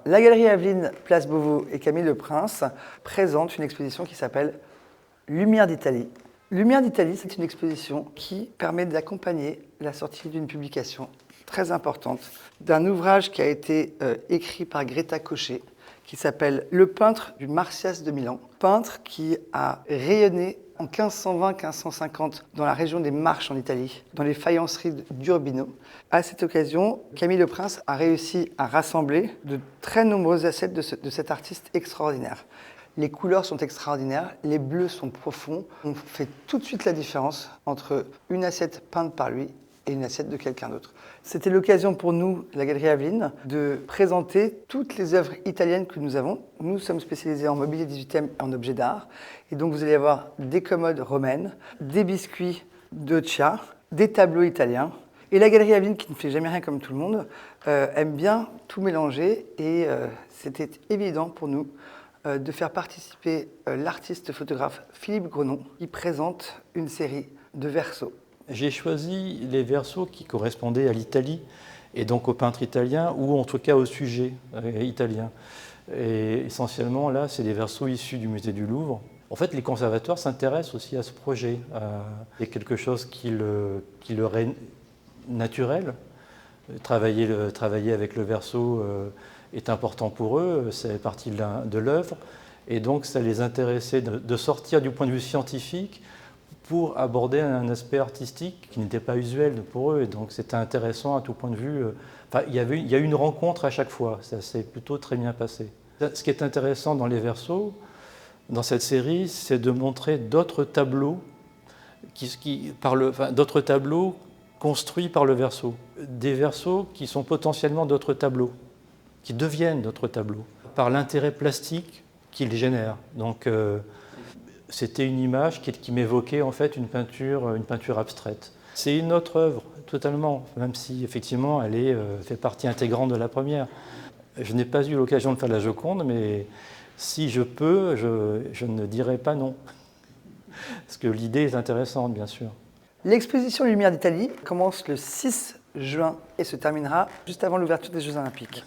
La Galerie Aveline, Place Beauvau et Camille Leprince présentent une exposition qui s'appelle Lumière d'Italie. Lumière d'Italie, c'est une exposition qui permet d'accompagner la sortie d'une publication très importante d'un ouvrage qui a été écrit par Greta Cochet, qui s'appelle Le peintre du Marsyas de Milan, peintre qui a rayonné en 1520-1550 dans la région des Marches en Italie, dans les faïenceries d'Urbino. À cette occasion, Camille Leprince a réussi à rassembler de très nombreux assets de cet artiste extraordinaire. Les couleurs sont extraordinaires, les bleus sont profonds. On fait tout de suite la différence entre une assiette peinte par lui et une assiette de quelqu'un d'autre. C'était l'occasion pour nous, la Galerie Aveline, de présenter toutes les œuvres italiennes que nous avons. Nous sommes spécialisés en mobilier 18e et en objets d'art. Et donc vous allez avoir des commodes romaines, des biscuits d'Occia, des tableaux italiens. Et la Galerie Aveline, qui ne fait jamais rien comme tout le monde, aime bien tout mélanger. Et c'était évident pour nous de faire participer l'artiste photographe Philippe Grenon, qui présente une série de versos. J'ai choisi les versos qui correspondaient à l'Italie et donc au peintre italien ou en tout cas au sujet italien. Et essentiellement là, c'est des versos issus du musée du Louvre. En fait, les conservateurs s'intéressent aussi à ce projet. C'est quelque chose qui leur est naturel. Travailler avec le verso est important pour eux, c'est partie de l'œuvre. Et donc, ça les intéressait de sortir du point de vue scientifique pour aborder un aspect artistique qui n'était pas usuel pour eux. Et donc, c'était intéressant à tout point de vue. Il y a eu une rencontre à chaque fois. Ça s'est plutôt très bien passé. Ce qui est intéressant dans les versos, dans cette série, c'est de montrer d'autres tableaux, d'autres tableaux construits par le verso. Des versos qui sont potentiellement d'autres tableaux, qui deviennent d'autres tableaux, par l'intérêt plastique qu'ils génèrent. Donc, c'était une image qui m'évoquait en fait une peinture abstraite. C'est une autre œuvre, totalement, même si effectivement elle fait partie intégrante de la première. Je n'ai pas eu l'occasion de faire la Joconde, mais si je peux, je ne dirai pas non. Parce que l'idée est intéressante, bien sûr. L'exposition Lumière d'Italie commence le 6 juin et se terminera juste avant l'ouverture des Jeux Olympiques.